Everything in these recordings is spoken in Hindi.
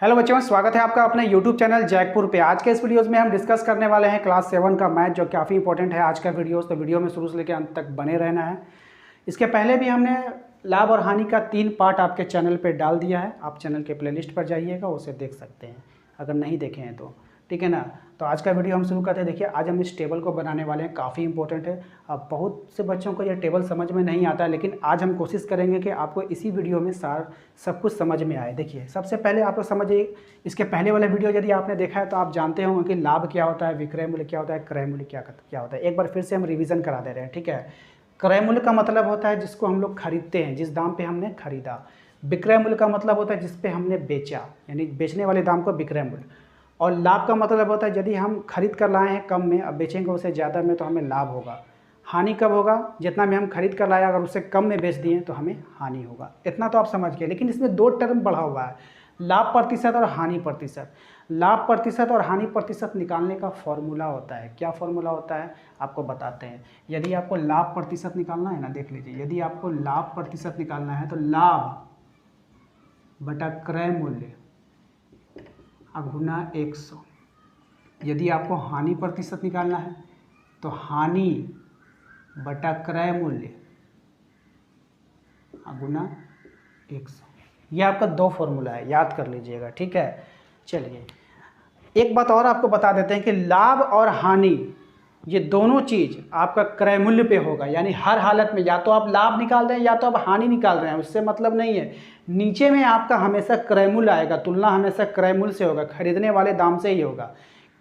हेलो बच्चों, स्वागत है आपका अपने YouTube चैनल जैकपुर पे। आज के इस वीडियोस में हम डिस्कस करने वाले हैं क्लास 7 का मैथ, जो काफ़ी इंपॉर्टेंट है आज का वीडियोस। तो वीडियो में शुरू से लेकर अंत तक बने रहना है। इसके पहले भी हमने लाभ और हानि का 3 पार्ट आपके चैनल पे डाल दिया है। आप चैनल के प्लेलिस्ट पर जाइएगा, उसे देख सकते हैं अगर नहीं देखे हैं तो, ठीक है ना। तो आज का वीडियो हम शुरू करते हैं। देखिए, आज हम इस टेबल को बनाने वाले हैं, काफ़ी इंपॉर्टेंट है। अब बहुत से बच्चों को यह टेबल समझ में नहीं आता है, लेकिन आज हम कोशिश करेंगे कि आपको इसी वीडियो में सब कुछ समझ में आए। देखिए, सबसे पहले आप लोग समझिए, इसके पहले वाला वीडियो यदि आपने देखा है तो आप जानते होंगे कि लाभ क्या होता है, विक्रय मूल्य क्या होता है, क्रय मूल्य क्या होता है। एक बार फिर से हम रिविज़न करा दे रहे हैं, ठीक है। क्रय मूल्य का मतलब होता है जिसको हम लोग खरीदते हैं, जिस दाम पे हमने खरीदा। विक्रय मूल्य का मतलब होता है जिस पे हमने बेचा, यानी बेचने वाले दाम को विक्रय मूल्य। और लाभ का मतलब होता है यदि हम खरीद कर लाए हैं कम में, अब बेचेंगे उसे ज़्यादा में तो हमें लाभ होगा। हानि कब होगा? जितना में हम खरीद कर लाया अगर उससे कम में बेच दिए तो हमें हानि होगा। इतना तो आप समझ गए। लेकिन इसमें 2 टर्म बढ़ा हुआ है, लाभ प्रतिशत और हानि प्रतिशत। लाभ प्रतिशत और हानि प्रतिशत निकालने का फॉर्मूला होता है। क्या फॉर्मूला होता है आपको बताते हैं। यदि आपको लाभ प्रतिशत निकालना है ना, देख लीजिए, यदि आपको लाभ प्रतिशत निकालना है तो लाभ बटा क्रय मूल्य गुना 100। यदि आपको हानि प्रतिशत निकालना है तो हानि बटा क्रय मूल्य गुना 100। यह आपका 2 फॉर्मूला है, याद कर लीजिएगा, ठीक है। चलिए, एक बात और आपको बता देते हैं कि लाभ और हानि ये दोनों चीज़ आपका क्रय मूल्य पे होगा। यानी हर हालत में या तो आप लाभ निकाल रहे हैं या तो आप हानि निकाल रहे हैं, उससे मतलब नहीं है। नीचे में आपका हमेशा क्रय मूल्य आएगा, तुलना हमेशा क्रय मूल्य से होगा, खरीदने वाले दाम से ही होगा।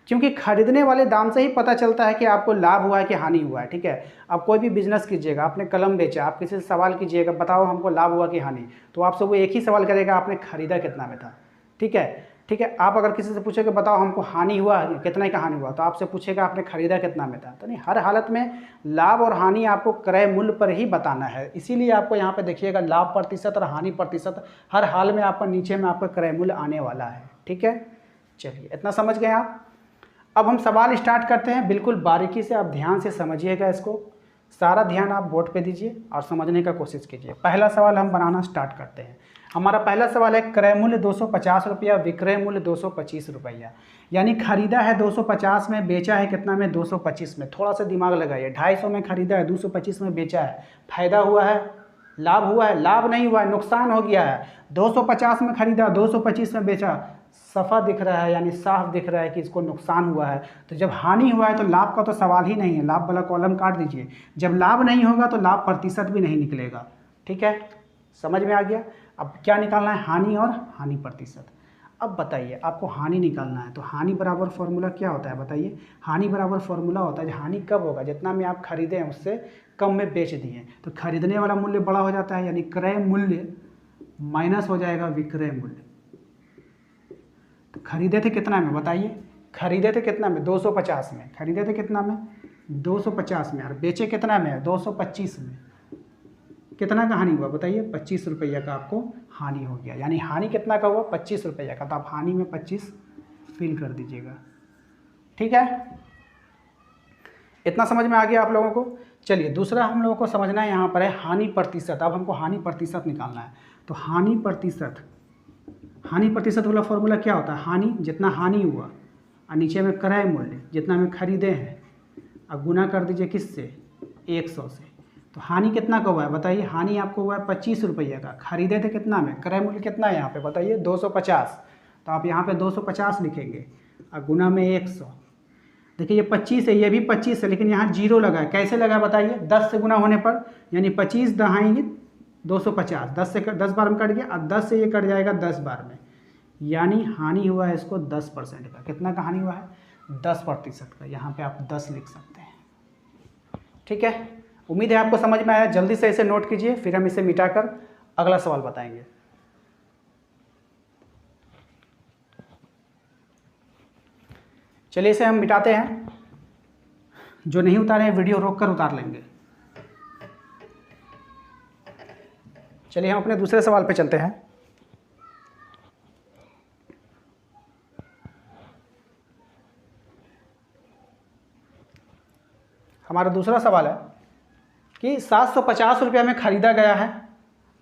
क्योंकि खरीदने वाले दाम से ही पता चलता है कि आपको लाभ हुआ है कि हानि हुआ है, ठीक है। आप कोई भी बिजनेस कीजिएगा, आपने कलम बेचा, आप किसी से सवाल कीजिएगा, बताओ हमको लाभ हुआ कि हानि, तो आपसे वो एक ही सवाल करेगा, आपने खरीदा कितना में था, ठीक है। ठीक है, आप अगर किसी से पूछेंगे बताओ हमको हानि हुआ कितना का हानि हुआ, तो आपसे पूछेगा आपने खरीदा कितना में था। तो नहीं, हर हालत में लाभ और हानि आपको क्रय मूल्य पर ही बताना है। इसीलिए आपको यहाँ पे देखिएगा लाभ प्रतिशत और हानि प्रतिशत, हर हाल में आपका नीचे में आपका क्रय मूल्य आने वाला है, ठीक है। चलिए, इतना समझ गए आप। अब हम सवाल स्टार्ट करते हैं, बिल्कुल बारीकी से आप ध्यान से समझिएगा इसको। सारा ध्यान आप बोर्ड पे दीजिए और समझने का कोशिश कीजिए। पहला सवाल हम बनाना स्टार्ट करते हैं। हमारा पहला सवाल है, क्रय मूल्य 250 रुपया, विक्रय मूल्य 225 रुपया। यानी खरीदा है 250 में, बेचा है कितना में? 225 में। थोड़ा सा दिमाग लगाइए, 250 में खरीदा है, 225 में बेचा है, फायदा हुआ है, लाभ हुआ है? लाभ नहीं हुआ है, नुकसान हो गया है। 250 में खरीदा, 225 में बेचा, सफ़ा दिख रहा है, यानी साफ दिख रहा है कि इसको नुकसान हुआ है। तो जब हानि हुआ है तो लाभ का तो सवाल ही नहीं है, लाभ वाला कॉलम काट दीजिए। जब लाभ नहीं होगा तो लाभ प्रतिशत भी नहीं निकलेगा, ठीक है। समझ में आ गया। अब क्या निकालना है? हानि और हानि प्रतिशत। अब बताइए, आपको हानि निकालना है तो हानि बराबर फॉर्मूला क्या होता है बताइए। हानि बराबर फॉर्मूला होता है, हानि कब होगा? जितना में आप खरीदे हैं उससे कम में बेच दिए, तो खरीदने वाला मूल्य बड़ा हो जाता है, यानी क्रय मूल्य माइनस हो जाएगा विक्रय मूल्य। तो खरीदे थे कितना में बताइए? खरीदे थे कितना में? 250 में। खरीदे थे कितना में? 250 में। और बेचे कितना में? 225 में। कितना का हानि हुआ बताइए? 25 रुपया का आपको हानि हो गया। यानी हानि कितना का हुआ? 25 रुपया का। तो आप हानि में 25 फिल कर दीजिएगा, ठीक है। इतना समझ में आ गया आप लोगों को। चलिए, दूसरा हम लोगों को समझना है यहाँ पर है हानि प्रतिशत। अब हमको हानि प्रतिशत निकालना है। तो हानि प्रतिशत वाला फॉर्मूला क्या होता है? हानि, जितना हानि हुआ और नीचे में क्रय मूल्य जितना में खरीदे हैं, और गुना कर दीजिए किससे? 100 से। तो हानि कितना का हुआ है बताइए? हानि आपको हुआ है 25 रुपये का। खरीदे थे कितना में? क्रय मूल्य कितना है यहाँ पे बताइए? 250। तो आप यहाँ पे 250 लिखेंगे और गुना में 100। देखिए, ये 25 है, ये भी 25 है, लेकिन यहाँ 0 लगा है। कैसे लगा बताइए? 10 से गुना होने पर, यानी 25 दहाएंगे 250, 10 से 10 बार में कट गया, और 10 से ये कट जाएगा 10 बार में, यानी हानि हुआ है इसको 10% का। कितना का हानि हुआ है? 10% का। यहाँ पे आप 10 लिख सकते हैं, ठीक है। उम्मीद है आपको समझ में आया। जल्दी से इसे नोट कीजिए, फिर हम इसे मिटाकर अगला सवाल बताएंगे। चलिए, इसे हम मिटाते हैं। जो नहीं उतारे हैं वीडियो रोक कर उतार लेंगे। चलिए, हम अपने दूसरे सवाल पे चलते हैं। हमारा दूसरा सवाल है कि 750 रुपया में खरीदा गया है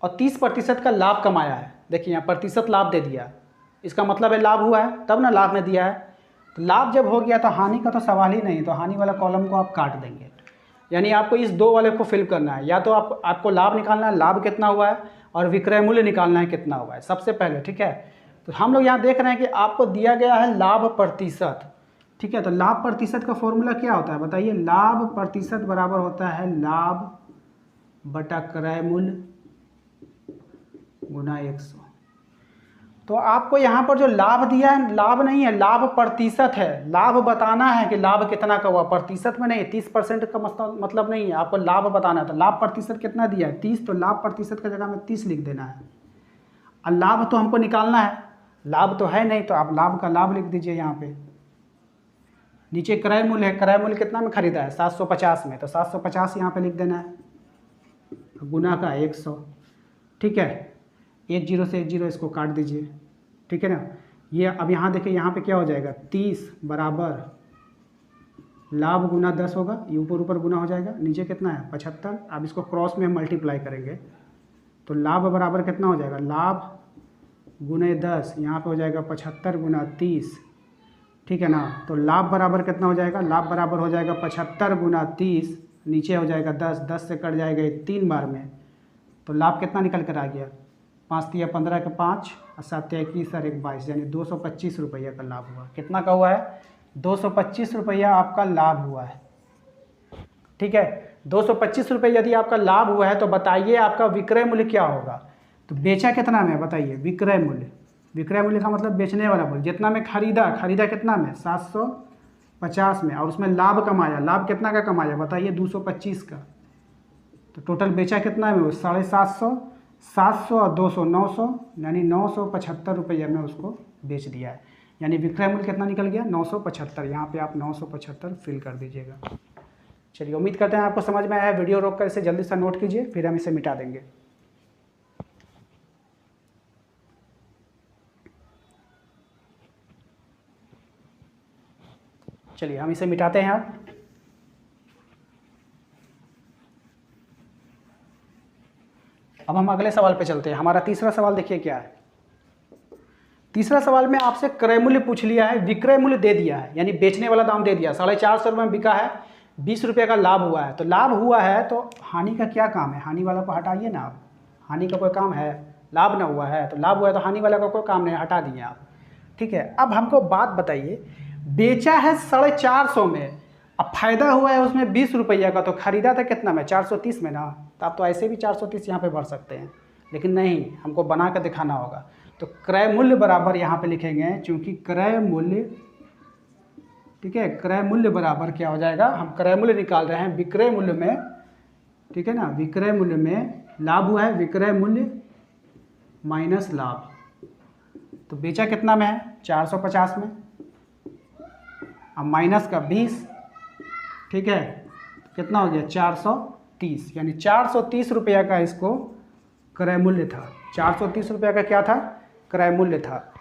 और 30% का लाभ कमाया है। देखिए, यहाँ प्रतिशत लाभ दे दिया, इसका मतलब है लाभ हुआ है, तब ना लाभ में दिया है। तो लाभ जब हो गया तो हानि का तो सवाल ही नहीं, तो हानि वाला कॉलम को आप काट देंगे। यानी आपको इस दो वाले को फिल करना है, या तो आपको लाभ निकालना है, लाभ कितना हुआ है, और विक्रय मूल्य निकालना है कितना हुआ है सबसे पहले, ठीक है। तो हम लोग यहाँ देख रहे हैं कि आपको दिया गया है लाभ प्रतिशत, ठीक है। तो लाभ प्रतिशत का फॉर्मूला क्या होता है बताइए? लाभ प्रतिशत बराबर होता है लाभ बटा क्रय मूल्य गुना 100। तो आपको यहाँ पर जो लाभ दिया है, लाभ नहीं है, लाभ प्रतिशत है। लाभ बताना है कि लाभ कितना का हुआ, प्रतिशत में नहीं। 30% का मतलब नहीं है, आपको लाभ बताना है। तो लाभ प्रतिशत कितना दिया है? 30। तो लाभ प्रतिशत की जगह में 30 लिख देना है। और लाभ तो हमको निकालना है, लाभ तो है नहीं, तो आप लाभ का लाभ लिख दीजिए यहाँ पे। नीचे क्रय मूल्य है, क्रय मूल्य कितना में खरीदा है? 750 में, तो 750 यहाँ पे लिख देना है, गुना का 100, ठीक है। 10 से 10 इसको काट दीजिए, ठीक है ना। ये अब यहाँ देखिए, यहाँ पे क्या हो जाएगा? 30 बराबर लाभ गुना 10 होगा, ये ऊपर ऊपर गुना हो जाएगा। नीचे कितना है? 75। अब इसको क्रॉस में हम मल्टीप्लाई करेंगे तो लाभ बराबर कितना हो जाएगा? लाभ गुने 10, यहाँ पे हो जाएगा 75 गुना 30, ठीक है ना। तो लाभ बराबर कितना हो जाएगा? लाभ बराबर हो जाएगा 75 गुना 30, नीचे हो जाएगा 10, 10 से कट जाएगा 3 बार में। तो लाभ कितना निकल कर आ गया? 5 तिया 15 के 5 और 7 तिया 21 और 1 22, यानी 225 रुपया का लाभ हुआ। कितना का हुआ है? 225 रुपया आपका लाभ हुआ है, ठीक है। 225 रुपये यदि आपका लाभ हुआ है तो बताइए आपका विक्रय मूल्य क्या होगा? तो बेचा कितना में बताइए? विक्रय मूल्य। विक्रय मूल्य का मतलब बेचने वाला मूल्य। जितना में खरीदा कितना में? 750 में, और उसमें लाभ कमाया, लाभ कितना का कमाया बताइए? 225 का। तो टोटल बेचा कितना में? वो 750, 700 और 200, 900, यानी 975 रुपये में उसको बेच दिया है। यानी विक्रय मूल्य कितना निकल गया? 975। यहाँ पे आप 975 फिल कर दीजिएगा। चलिए, उम्मीद करते हैं आपको समझ में आया है। वीडियो रोक कर इसे जल्दी से नोट कीजिए, फिर हम इसे मिटा देंगे। चलिए हम इसे मिटाते हैं। अब हम अगले सवाल पे चलते हैं। हमारा तीसरा सवाल देखिए क्या है। तीसरा सवाल में आपसे क्रय मूल्य पूछ लिया है, विक्रय मूल्य दे दिया है, यानी बेचने वाला दाम दे दिया। 450 रुपये में बिका है, 20 रुपये का लाभ हुआ है। तो लाभ हुआ है तो हानि का क्या काम है? हानि वाला को हटाइए ना आप। हानि का कोई काम है? लाभ ना हुआ है तो लाभ हुआ है, तो हानि वाला का कोई काम नहीं, हटा दिए आप, ठीक है। अब हमको बात बताइए, बेचा है 450 में, अब फायदा हुआ है उसमें 20 रुपया का, तो खरीदा था कितना में? 430 में ना। तो आप तो ऐसे भी 430 यहाँ पे भर सकते हैं, लेकिन नहीं, हमको बना कर दिखाना होगा। तो क्रय मूल्य बराबर यहाँ पे लिखेंगे, क्योंकि क्रय मूल्य, ठीक है, क्रय मूल्य बराबर क्या हो जाएगा? हम क्रय मूल्य निकाल रहे हैं विक्रय मूल्य में, ठीक है ना। विक्रय मूल्य में लाभ हुआ है, विक्रय मूल्य माइनस लाभ। तो बेचा कितना में है? 450 में, अब माइनस का 20, ठीक है, कितना हो गया? 430, यानी 430 रुपया का इसको क्रय मूल्य था। 430 रुपया का क्या था? क्रय मूल्य था।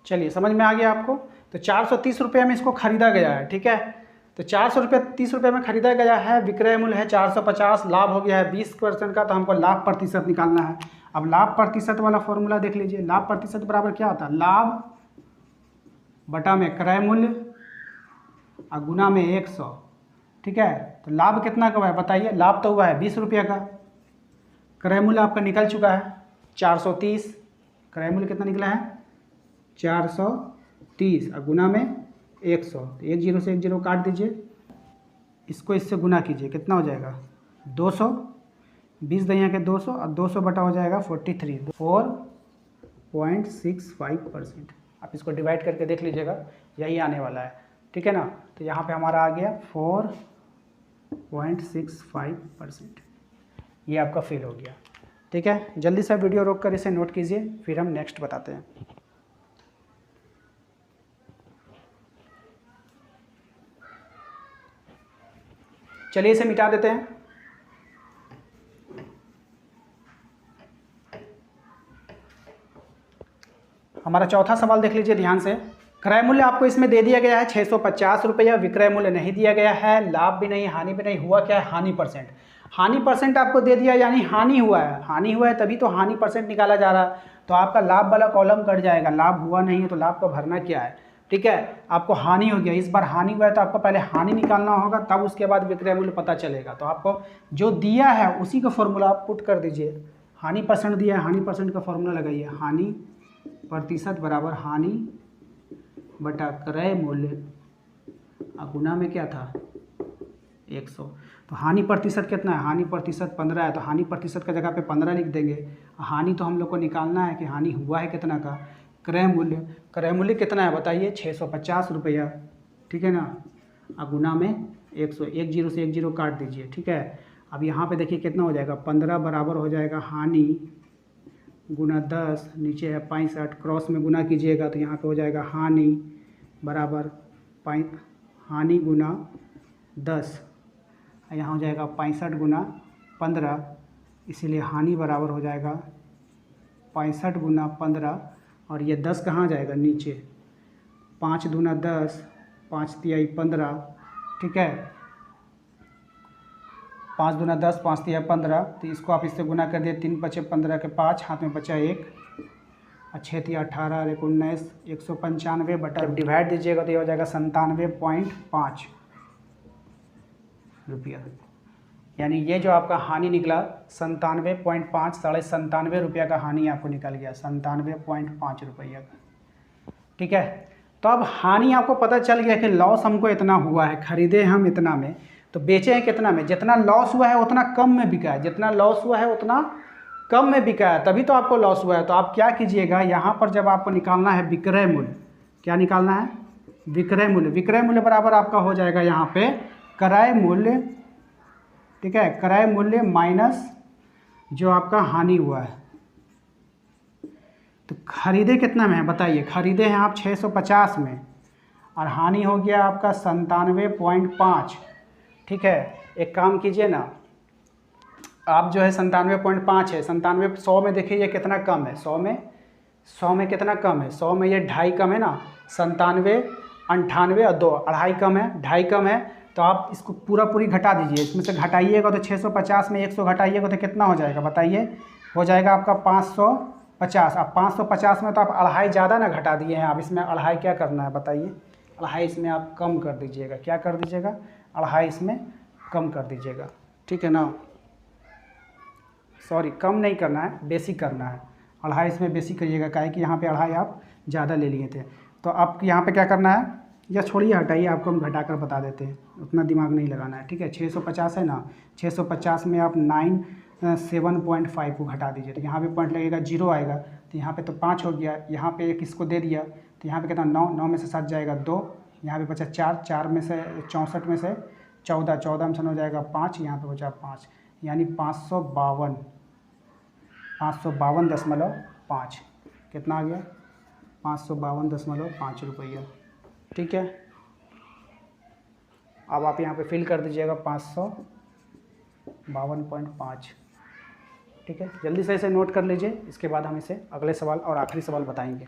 चलिए, समझ में आ गया आपको। तो 430 रुपये में इसको खरीदा गया है, ठीक है। तो 430 रुपये में खरीदा गया है, विक्रय मूल्य है 450, लाभ हो गया है 20% का, तो हमको लाभ प्रतिशत निकालना है। अब लाभ प्रतिशत वाला फॉर्मूला देख लीजिए। लाभ प्रतिशत बराबर क्या होता है? लाभ बटा में क्रय मूल्य और गुना में 100, ठीक है। तो लाभ कितना का हुआ है बताइए? लाभ तो हुआ है 20 रुपये का, क्रय मूल्य आपका निकल चुका है 430। क्रय मूल्य कितना निकला है? 430 और गुना में 100। तो 10 से 10 काट दीजिए, इसको इससे गुना कीजिए, कितना हो जाएगा? 200, 20 दैया के 200 और 200 बटा हो जाएगा 43, 4.65%। आप इसको डिवाइड करके देख लीजिएगा, यही आने वाला है, ठीक है ना। तो यहाँ पे हमारा आ गया 4.65%, ये आपका फेल हो गया, ठीक है। जल्दी से वीडियो रोक कर इसे नोट कीजिए, फिर हम नेक्स्ट बताते हैं। चलिए इसे मिटा देते हैं। हमारा चौथा सवाल देख लीजिए ध्यान से। क्रय मूल्य आपको इसमें दे दिया गया है 650 रुपया, विक्रय मूल्य नहीं दिया गया है, लाभ भी नहीं, हानि भी नहीं, हुआ क्या है? हानि परसेंट। हानि परसेंट आपको दे दिया, यानी हानि हुआ है, हानि हुआ है तभी तो हानि परसेंट निकाला जा रहा है। तो आपका लाभ वाला कॉलम कट जाएगा, लाभ हुआ नहीं है तो लाभ को भरना क्या है, ठीक है। आपको हानि हो गया, इस बार हानि हुआ है तो आपको पहले हानि निकालना होगा, तब उसके बाद विक्रय मूल्य पता चलेगा। तो आपको जो दिया है उसी का फॉर्मूला आप पुट कर दीजिए। हानि परसेंट दिया है, हानि परसेंट का फॉर्मूला लगाइए, हानि प्रतिशत बराबर हानि बटा क्रय मूल्य गुना में क्या था 100। तो हानि प्रतिशत कितना है, हानि प्रतिशत 15 है, तो हानि प्रतिशत का जगह पे 15 लिख देंगे। हानि तो हम लोग को निकालना है कि हानि हुआ है कितना का, क्रय मूल्य कितना है बताइए 650 रुपया, ठीक है ना। गुना में 100, एक जीरो से एक जीरो काट दीजिए, ठीक है। अब यहाँ पे देखिए कितना हो जाएगा, 15 बराबर हो जाएगा हानि गुना 10, नीचे है 65, क्रॉस में गुना कीजिएगा तो यहाँ पे हो जाएगा हानि बराबर हानि गुना 10, यहाँ हो जाएगा 65 गुना 15, इसीलिए हानि बराबर हो जाएगा 65 गुना 15, और ये 10 कहाँ जाएगा नीचे, 5 दूना 10, 5 तिहाई 15, ठीक है। 5 दूना 10, 5 तिहाई 15, तो इसको आप इससे गुना कर दिए, 3 बचे 15 के 5, हाथ में बचा 1, 6 तिया 18, 19, 195 बटा डिवाइड दीजिएगा तो ये हो जाएगा 97.5 रुपया। यानी ये जो आपका हानि निकला 97.5, 97.5 रुपया का हानि आपको निकल गया, 97.5 रुपया का, ठीक है। तो अब हानि आपको पता चल गया कि लॉस हमको इतना हुआ है, खरीदे हम इतना में तो बेचे हैं कितना में, जितना लॉस हुआ है उतना कम में बिका है, जितना लॉस हुआ है उतना कम में बिका है, तभी तो आपको लॉस हुआ है। तो आप क्या कीजिएगा, यहाँ पर जब आपको निकालना है विक्रय मूल्य, क्या निकालना है विक्रय मूल्य, विक्रय मूल्य बराबर आपका हो जाएगा यहाँ पे क्रय मूल्य, ठीक है, क्रय मूल्य माइनस जो आपका हानि हुआ है। तो खरीदे कितना में है बताइए, खरीदे हैं आप 650 में और हानि हो गया आपका 97.5, ठीक है। एक काम कीजिए ना, आप जो है 97.5 है, 97 100 में देखिए ये कितना कम है, 100 में कितना कम है, 100 में ये 2.5 कम है ना, 97, 98 और 2 2.5 कम है, 2.5 कम है। तो आप इसको पूरी घटा दीजिए, इसमें से घटाइएगा तो 650 में 100 घटाइएगा तो कितना हो जाएगा बताइए, हो जाएगा आपका 550। अब 550 में तो आप 2.5 ज़्यादा ना घटा दिए हैं, आप इसमें 2.5 क्या करना है बताइए, 2.5 इसमें आप कम कर दीजिएगा, क्या कर दीजिएगा 2.5 इसमें कम कर दीजिएगा, ठीक है ना। सॉरी कम नहीं करना है, बेसिक करना है, 2.5 इसमें बेसिक करिएगा, काहे कि यहाँ पे 2.5 आप ज़्यादा ले लिए थे। तो अब यहाँ पे क्या करना है, या छोड़िए हटाइए, आपको हम घटा कर बता देते हैं, उतना दिमाग नहीं लगाना है, ठीक है। 650 है ना, 650 में आप 97.5 को घटा दीजिए, तो यहाँ पे पॉइंट लगेगा 0 आएगा, तो यहाँ पे तो 5 हो गया, यहाँ पे एक इसको दे दिया तो यहाँ पे कितना 9 में से 7 जाएगा 2, यहाँ पे बचा 4 में से 64 में से 14 में से हो जाएगा 5, यहाँ पे बचा 5, यानी 552.5 कितना आ गया 552.5 रुपया, ठीक है। अब आप यहाँ पे फिल कर दीजिएगा 552.5, ठीक है। जल्दी से इसे नोट कर लीजिए, इसके बाद हम इसे अगले सवाल और आखिरी सवाल बताएंगे।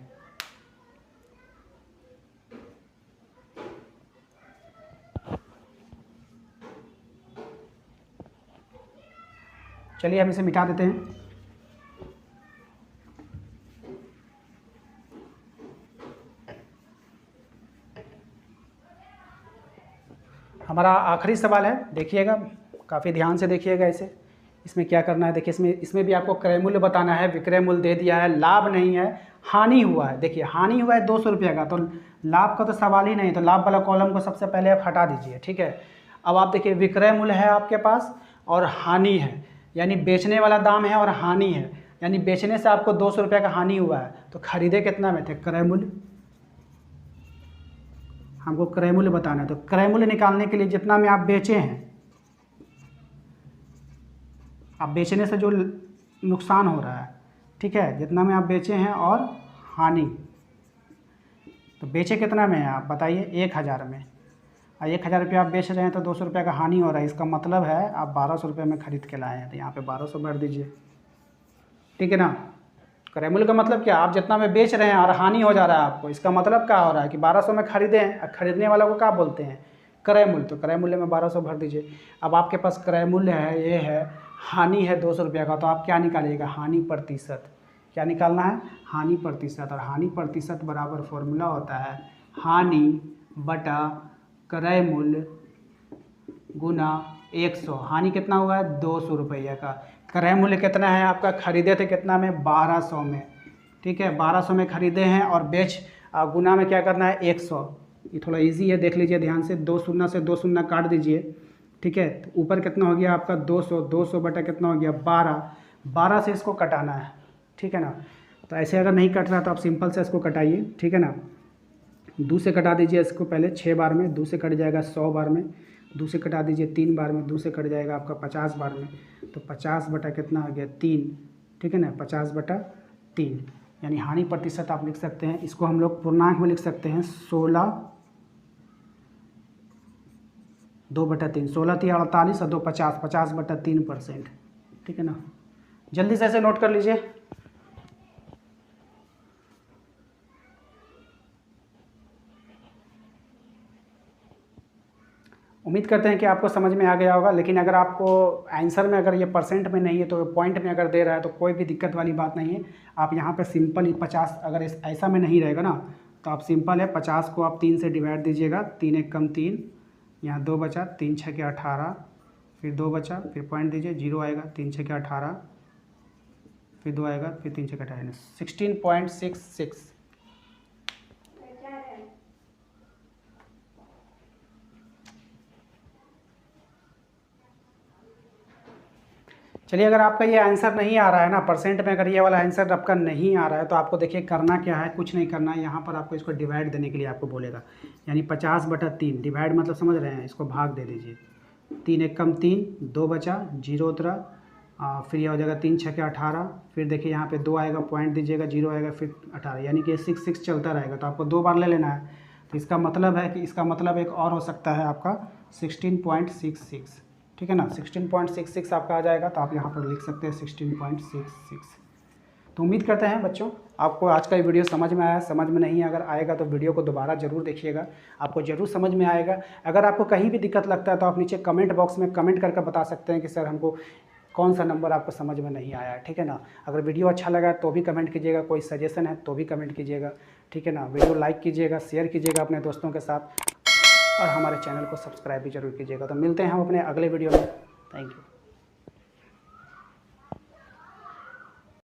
चलिए हम इसे मिटा देते हैं। हमारा आखिरी सवाल है, देखिएगा काफ़ी ध्यान से देखिएगा इसे, इसमें क्या करना है देखिए, इसमें भी आपको क्रय मूल्य बताना है, विक्रय मूल्य दे दिया है, लाभ नहीं है, हानि हुआ है। देखिए हानि हुआ है 200 रुपये का, तो लाभ का तो सवाल ही नहीं, तो लाभ वाला कॉलम को सबसे पहले आप हटा दीजिए, ठीक है। अब आप देखिए विक्रय मूल्य है आपके पास और हानि है, यानी बेचने वाला दाम है और हानि है, यानी बेचने से आपको 200 रुपये का हानि हुआ है, तो खरीदे कितना में थे क्रय मूल्य, हमको क्रय मूल्य बताना है। तो क्रय मूल्य निकालने के लिए जितना में आप बेचे हैं, आप बेचने से जो नुकसान हो रहा है, ठीक है, जितना में आप बेचे हैं और हानि, तो बेचे कितना में है आप बताइए 1000 में, और 1000 रुपये आप बेच रहे हैं तो 200 रुपये का हानि हो रहा है, इसका मतलब है आप 1200 रुपये में खरीद के लाए हैं, तो यहाँ पे 1200 भर दीजिए, ठीक है ना। क्रय मूल्य का मतलब क्या, आप जितना में बेच रहे हैं और हानि हो जा रहा है आपको, इसका मतलब क्या हो रहा है कि 1200 में खरीदे हैं, खरीदने वाला को क्या बोलते हैं क्रय मूल्य, तो क्रय मूल्य में 1200 भर दीजिए। अब आपके पास क्रय मूल्य है, ये है, हानि है 200 रुपये का, तो आप क्या निकालिएगा, हानि प्रतिशत। क्या निकालना है, हानि प्रतिशत। और हानि प्रतिशत बराबर फॉर्मूला होता है हानि बटा क्रय मूल्य गुना 100। हानि कितना हुआ है, 200 रुपये का। क्रय मूल्य कितना है आपका, खरीदे थे कितना में, 1200 में, ठीक है, 1200 में खरीदे हैं, और बेच गुना में क्या करना है, 100। ये थोड़ा इजी है, देख लीजिए ध्यान से। 2 शून्य से 2 शून्य काट दीजिए, ठीक है। तो ऊपर कितना हो गया आपका 200, 200 बटा कितना हो गया 12, 12 से इसको कटाना है, ठीक है ना। तो ऐसे अगर नहीं कट रहा तो आप सिंपल से इसको कटाइए, ठीक है ना। 2 से कटा दीजिए इसको पहले 6 बार में, 2 से कट जाएगा 100 बार में, 2 से कटा दीजिए 3 बार में, 2 से कट जाएगा आपका 50 बार में। तो 50 बटा कितना हो गया 3, ठीक है ना, 50 बटा 3, यानी हानि प्रतिशत आप लिख सकते हैं। इसको हम लोग पूर्णांक में लिख सकते हैं 16, 2 बटा 3, 16 3 48 और 2 50, 50 बटा 3%, ठीक है ना। जल्दी से ऐसे नोट कर लीजिए। उम्मीद करते हैं कि आपको समझ में आ गया होगा। लेकिन अगर आपको आंसर में अगर ये परसेंट में नहीं है तो पॉइंट में अगर दे रहा है तो कोई भी दिक्कत वाली बात नहीं है। आप यहाँ पे सिंपल ही 50, अगर ऐसा में नहीं रहेगा ना तो आप सिंपल है 50 को आप 3 से डिवाइड दीजिएगा, 3 एक कम 3, यहाँ 2 बचा, 3 छः के 18, फिर 2 बचा, फिर पॉइंट दीजिए, 0 आएगा, 3 छः के 18, फिर 2 आएगा, फिर 3 छः के 18, 16.66। चलिए, अगर आपका ये आंसर नहीं आ रहा है ना, परसेंट में अगर ये वाला आंसर आपका नहीं आ रहा है तो आपको देखिए करना क्या है, कुछ नहीं करना है। यहाँ पर आपको इसको डिवाइड देने के लिए आपको बोलेगा, यानी 50 बटा 3, डिवाइड मतलब समझ रहे हैं, इसको भाग दे दीजिए। 3 एक कम 3, 2 बचा, 0 उतरा, फिर यह हो जाएगा 3 छः के 18, फिर देखिए यहाँ पे 2 आएगा, पॉइंट दीजिएगा, 0 आएगा, फिर 18, यानी कि 6 6 चलता रहेगा। तो आपको 2 बार ले लेना है। तो इसका मतलब है कि इसका मतलब एक और हो सकता है आपका 16.66, ठीक है ना। 16.66 आपका आ जाएगा, तो आप यहाँ पर लिख सकते हैं 16.66। तो उम्मीद करते हैं बच्चों आपको आज का ये वीडियो समझ में आया। समझ में नहीं अगर आएगा तो वीडियो को दोबारा ज़रूर देखिएगा, आपको ज़रूर समझ में आएगा। अगर आपको कहीं भी दिक्कत लगता है तो आप नीचे कमेंट बॉक्स में कमेंट करके बता सकते हैं कि सर हमको कौन सा नंबर आपको समझ में नहीं आया है, ठीक है ना। अगर वीडियो अच्छा लगा तो भी कमेंट कीजिएगा, कोई सजेशन है तो भी कमेंट कीजिएगा, ठीक है ना। वीडियो लाइक कीजिएगा, शेयर कीजिएगा अपने दोस्तों के साथ, और हमारे चैनल को सब्सक्राइब भी जरूर कीजिएगा। तो मिलते हैं हम अपने अगले वीडियो में। Thank you.